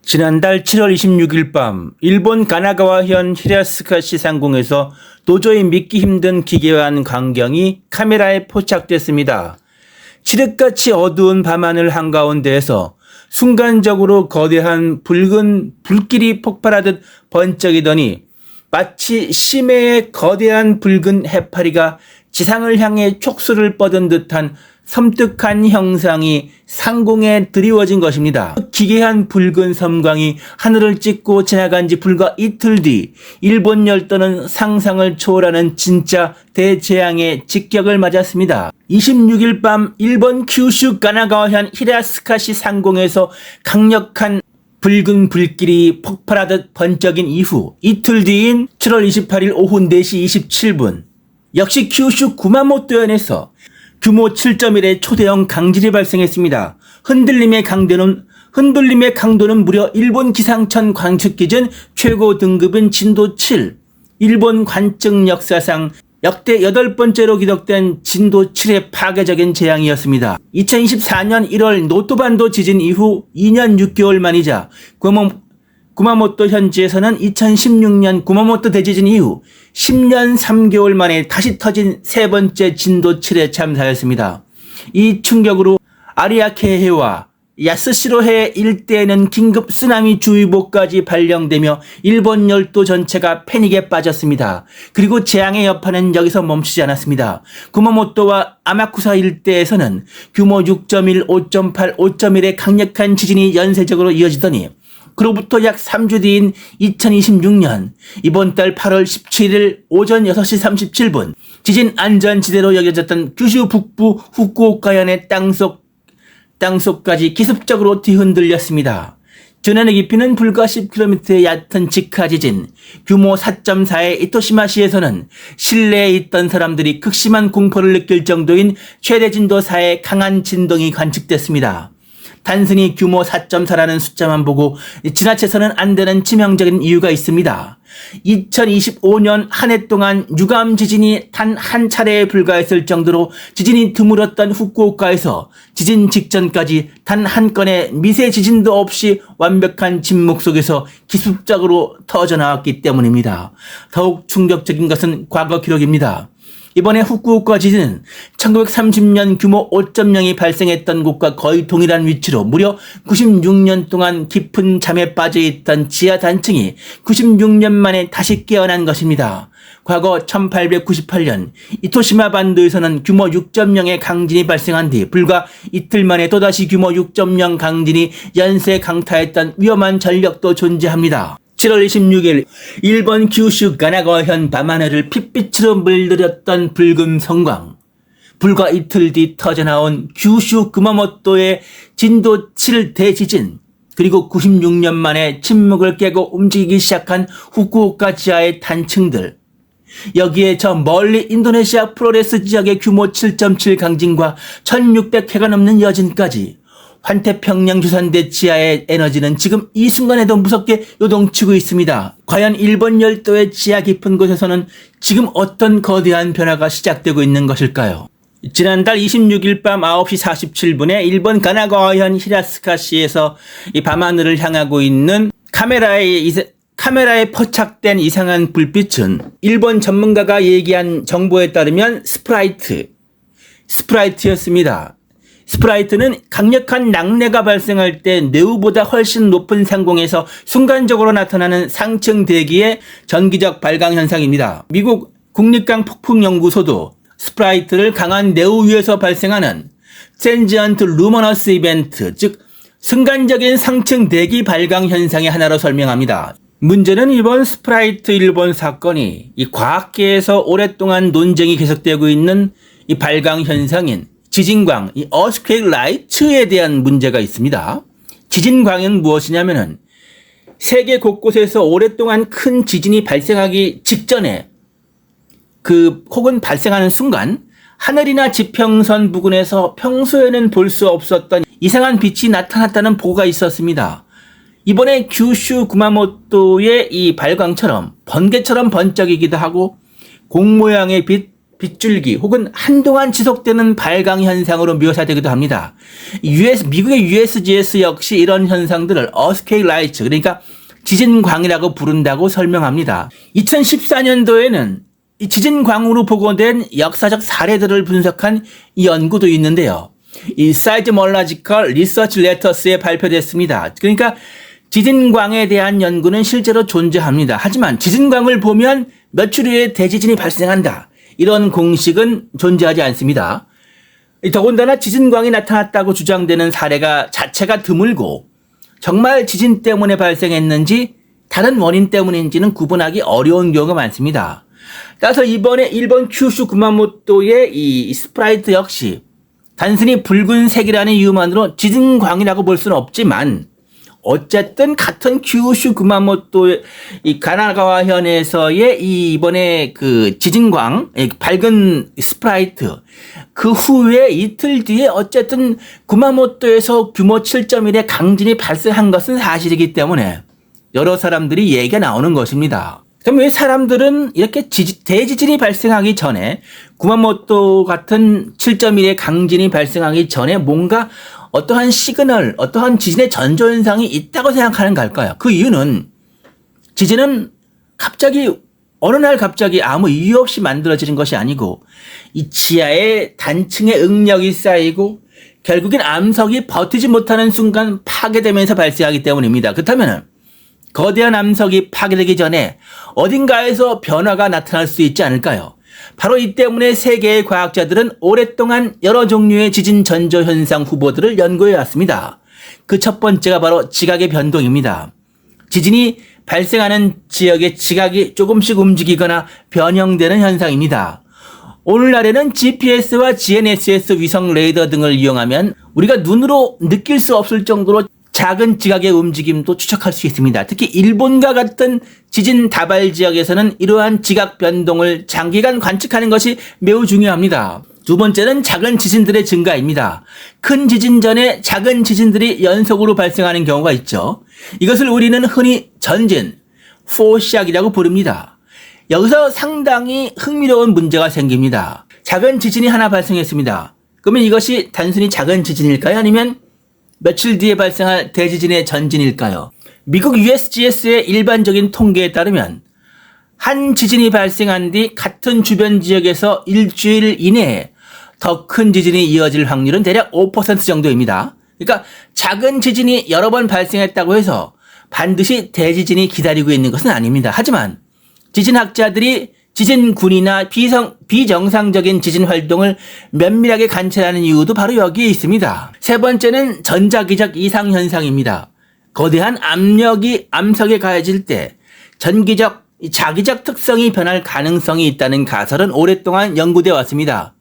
지난달 7월 26일 밤 일본 가나가와현 히라스카시 상공에서 도저히 믿기 힘든 기괴한 광경이 카메라에 포착됐습니다. 칠흑같이 어두운 밤하늘 한가운데에서 순간적으로 거대한 붉은 불길이 폭발하듯 번쩍이더니 마치 심해의 거대한 붉은 해파리가 지상을 향해 촉수를 뻗은 듯한 섬뜩한 형상이 상공에 드리워진 것입니다. 기괴한 붉은 섬광이 하늘을 찍고 지나간 지 불과 이틀 뒤 일본 열도는 상상을 초월하는 진짜 대재앙의 직격을 맞았습니다. 26일 밤 일본 큐슈 가나가와현 히라스카시 상공에서 강력한 붉은 불길이 폭발하듯 번쩍인 이후 이틀 뒤인 7월 28일 오후 4시 27분 역시 큐슈 구마모토현에서 규모 7.1의 초대형 강진이 발생했습니다. 흔들림의 강도는 무려 일본 기상청 관측 기준 최고 등급인 진도 7. 일본 관측 역사상 역대 8번째로 기록된 진도 7의 파괴적인 재앙이었습니다. 2024년 1월 노토반도 지진 이후 2년 6개월 만이자 구마모토 현지에서는 2016년 구마모토 대지진 이후 10년 3개월 만에 다시 터진 세 번째 진도 7의 참사였습니다. 이 충격으로 아리아케해와 야스시로해 일대에는 긴급 쓰나미 주의보까지 발령되며 일본 열도 전체가 패닉에 빠졌습니다. 그리고 재앙의 여파는 여기서 멈추지 않았습니다. 구마모토와 아마쿠사 일대에서는 규모 6.1, 5.8, 5.1의 강력한 지진이 연쇄적으로 이어지더니 그로부터 약 3주 뒤인 2026년 이번 달 8월 17일 오전 6시 37분 지진 안전지대로 여겨졌던 규슈 북부 후쿠오카현의 땅속까지 기습적으로 뒤흔들렸습니다. 전원의 깊이는 불과 10km의 얕은 직하 지진, 규모 4.4의 이토시마시에서는 실내에 있던 사람들이 극심한 공포를 느낄 정도인 최대 진도 4의 강한 진동이 관측됐습니다. 단순히 규모 4.4라는 숫자만 보고 지나쳐서는 안 되는 치명적인 이유가 있습니다. 2025년 한 해 동안 유감 지진이 단 한 차례에 불과했을 정도로 지진이 드물었던 후쿠오카에서 지진 직전까지 단 한 건의 미세 지진도 없이 완벽한 침묵 속에서 기습적으로 터져나왔기 때문입니다. 더욱 충격적인 것은 과거 기록입니다. 이번에 후쿠오카 지진은 1930년 규모 5.0이 발생했던 곳과 거의 동일한 위치로 무려 96년 동안 깊은 잠에 빠져있던 지하 단층이 96년 만에 다시 깨어난 것입니다. 과거 1898년 이토시마 반도에서는 규모 6.0의 강진이 발생한 뒤 불과 이틀 만에 또다시 규모 6.0 강진이 연쇄 강타했던 위험한 전력도 존재합니다. 7월 26일 일본 규슈 가나가와현 밤하늘을 핏빛으로 물들였던 붉은 섬광. 불과 이틀 뒤 터져나온 규슈 구마모토의 진도 7 대지진. 그리고 96년 만에 침묵을 깨고 움직이기 시작한 후쿠오카 지하의 단층들. 여기에 저 멀리 인도네시아 플로레스 지역의 규모 7.7 강진과 1600회가 넘는 여진까지 환태평양 유산대 지하의 에너지는 지금 이 순간에도 무섭게 요동치고 있습니다. 과연 일본 열도의 지하 깊은 곳에서는 지금 어떤 거대한 변화가 시작되고 있는 것일까요? 지난달 26일 밤 9시 47분에 일본 가나가와현 히라스카시에서 이 밤하늘을 향하고 있는 카메라에 포착된 이상한 불빛은 일본 전문가가 얘기한 정보에 따르면 스프라이트였습니다. 스프라이트는 강력한 낙뢰가 발생할 때 네우보다 훨씬 높은 상공에서 순간적으로 나타나는 상층 대기의 전기적 발광 현상입니다. 미국 국립강 폭풍연구소도 스프라이트를 강한 네우 위에서 발생하는 트랜지언트 루머너스 이벤트, 즉 순간적인 상층 대기 발광 현상의 하나로 설명합니다. 문제는 이번 스프라이트 일본 사건이 이 과학계에서 오랫동안 논쟁이 계속되고 있는 이 발광 현상인 지진광, 이 earthquake light에 대한 문제가 있습니다. 지진광은 무엇이냐면은 세계 곳곳에서 오랫동안 큰 지진이 발생하기 직전에 혹은 발생하는 순간 하늘이나 지평선 부근에서 평소에는 볼 수 없었던 이상한 빛이 나타났다는 보고가 있었습니다. 이번에 규슈 구마모토의 이 발광처럼 번개처럼 번쩍이기도 하고 공 모양의 빛 빗줄기 혹은 한동안 지속되는 발광 현상으로 묘사되기도 합니다. 미국의 USGS 역시 이런 현상들을 어스케이 라이츠, 그러니까 지진광이라고 부른다고 설명합니다. 2014년도에는 이 지진광으로 보고된 역사적 사례들을 분석한 연구도 있는데요. 이 Seismological Research Letters에 발표됐습니다. 그러니까 지진광에 대한 연구는 실제로 존재합니다. 하지만 지진광을 보면 며칠 후에 대지진이 발생한다, 이런 공식은 존재하지 않습니다. 더군다나 지진광이 나타났다고 주장되는 사례가 자체가 드물고 정말 지진 때문에 발생했는지 다른 원인 때문인지는 구분하기 어려운 경우가 많습니다. 따라서 이번에 일본 큐슈 구마모토의 이 스프라이트 역시 단순히 붉은색이라는 이유만으로 지진광이라고 볼 수는 없지만 어쨌든 같은 큐슈 구마모토 이 가나가와현에서의 이번에 그 지진광, 밝은 스프라이트, 그 후에 이틀 뒤에 어쨌든 구마모토에서 규모 7.1의 강진이 발생한 것은 사실이기 때문에 여러 사람들이 얘기가 나오는 것입니다. 그럼 왜 사람들은 이렇게 대지진이 발생하기 전에, 구마모토 같은 7.1의 강진이 발생하기 전에 뭔가 어떠한 시그널, 어떠한 지진의 전조현상이 있다고 생각하는 걸까요? 그 이유는 지진은 어느 날 갑자기 아무 이유 없이 만들어지는 것이 아니고 이 지하에 단층의 응력이 쌓이고 결국엔 암석이 버티지 못하는 순간 파괴되면서 발생하기 때문입니다. 그렇다면 거대한 암석이 파괴되기 전에 어딘가에서 변화가 나타날 수 있지 않을까요? 바로 이 때문에 세계의 과학자들은 오랫동안 여러 종류의 지진 전조 현상 후보들을 연구해 왔습니다. 그 첫 번째가 바로 지각의 변동입니다. 지진이 발생하는 지역의 지각이 조금씩 움직이거나 변형되는 현상입니다. 오늘날에는 GPS와 GNSS 위성 레이더 등을 이용하면 우리가 눈으로 느낄 수 없을 정도로 작은 지각의 움직임도 추적할 수 있습니다. 특히 일본과 같은 지진 다발 지역에서는 이러한 지각 변동을 장기간 관측하는 것이 매우 중요합니다. 두 번째는 작은 지진들의 증가입니다. 큰 지진 전에 작은 지진들이 연속으로 발생하는 경우가 있죠. 이것을 우리는 흔히 전진, 포시악이라고 부릅니다. 여기서 상당히 흥미로운 문제가 생깁니다. 작은 지진이 하나 발생했습니다. 그러면 이것이 단순히 작은 지진일까요? 아니면 며칠 뒤에 발생할 대지진의 전진일까요? 미국 USGS의 일반적인 통계에 따르면 한 지진이 발생한 뒤 같은 주변 지역에서 일주일 이내에 더 큰 지진이 이어질 확률은 대략 5% 정도입니다. 그러니까 작은 지진이 여러 번 발생했다고 해서 반드시 대지진이 기다리고 있는 것은 아닙니다. 하지만 지진학자들이 지진군이나 비정상적인 지진 활동을 면밀하게 관찰하는 이유도 바로 여기에 있습니다. 세 번째는 전자기적 이상현상입니다. 거대한 압력이 암석에 가해질 때 자기적 특성이 변할 가능성이 있다는 가설은 오랫동안 연구되어 왔습니다.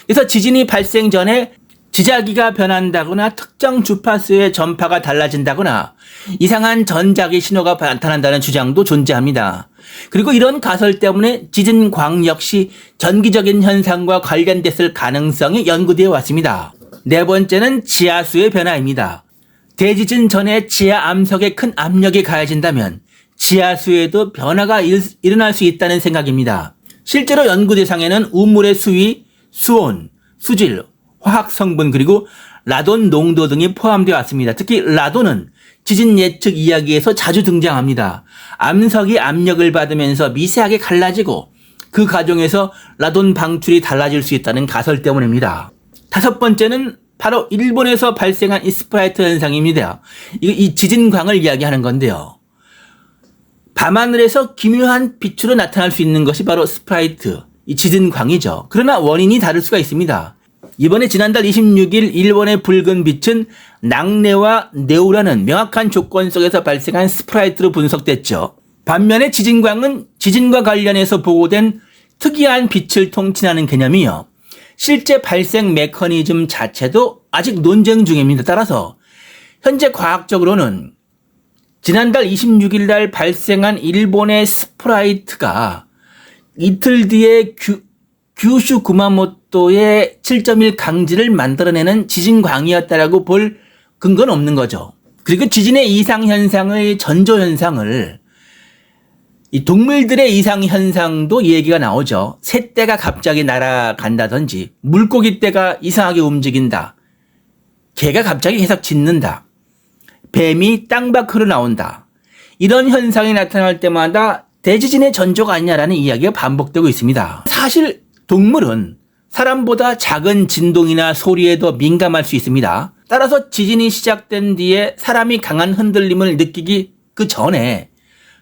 그래서 지진이 발생 전에 지자기가 변한다거나 특정 주파수의 전파가 달라진다거나 이상한 전자기 신호가 나타난다는 주장도 존재합니다. 그리고 이런 가설 때문에 지진광 역시 전기적인 현상과 관련됐을 가능성이 연구되어 왔습니다. 네 번째는 지하수의 변화입니다. 대지진 전에 지하 암석에 큰 압력이 가해진다면 지하수에도 변화가 일어날 수 있다는 생각입니다. 실제로 연구 대상에는 우물의 수위, 수온, 수질, 화학 성분 그리고 라돈 농도 등이 포함되어 왔습니다. 특히 라돈은 지진 예측 이야기에서 자주 등장합니다. 암석이 압력을 받으면서 미세하게 갈라지고 그 과정에서 라돈 방출이 달라질 수 있다는 가설 때문입니다. 다섯 번째는 바로 일본에서 발생한 이 스프라이트 현상입니다. 이 지진광을 이야기하는 건데요. 밤하늘에서 기묘한 빛으로 나타날 수 있는 것이 바로 스프라이트, 이 지진광이죠. 그러나 원인이 다를 수가 있습니다. 이번에 지난달 26일 일본의 붉은 빛은 낙뢰와 네우라는 명확한 조건 속에서 발생한 스프라이트로 분석됐죠. 반면에 지진광은 지진과 관련해서 보고된 특이한 빛을 통칭하는 개념이요. 실제 발생 메커니즘 자체도 아직 논쟁 중입니다. 따라서 현재 과학적으로는 지난달 26일 날 발생한 일본의 스프라이트가 이틀 뒤에 규슈 구마모토의 7.1 강진을 만들어내는 지진광이었다라고 볼 근거는 없는 거죠. 그리고 지진의 이상현상의 전조현상을 이 동물들의 이상 현상도 얘기가 나오죠. 새떼가 갑자기 날아간다든지, 물고기 떼가 이상하게 움직인다, 개가 갑자기 계속 짖는다, 뱀이 땅 밖으로 나온다. 이런 현상이 나타날 때마다 대지진의 전조가 아니냐라는 이야기가 반복되고 있습니다. 사실 동물은 사람보다 작은 진동이나 소리에 더 민감할 수 있습니다. 따라서 지진이 시작된 뒤에 사람이 강한 흔들림을 느끼기 그 전에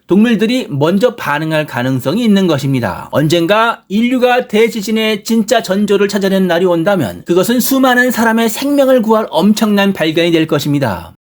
동물들이 먼저 반응할 가능성이 있는 것입니다. 언젠가 인류가 대지진의 진짜 전조를 찾아낸 날이 온다면 그것은 수많은 사람의 생명을 구할 엄청난 발견이 될 것입니다.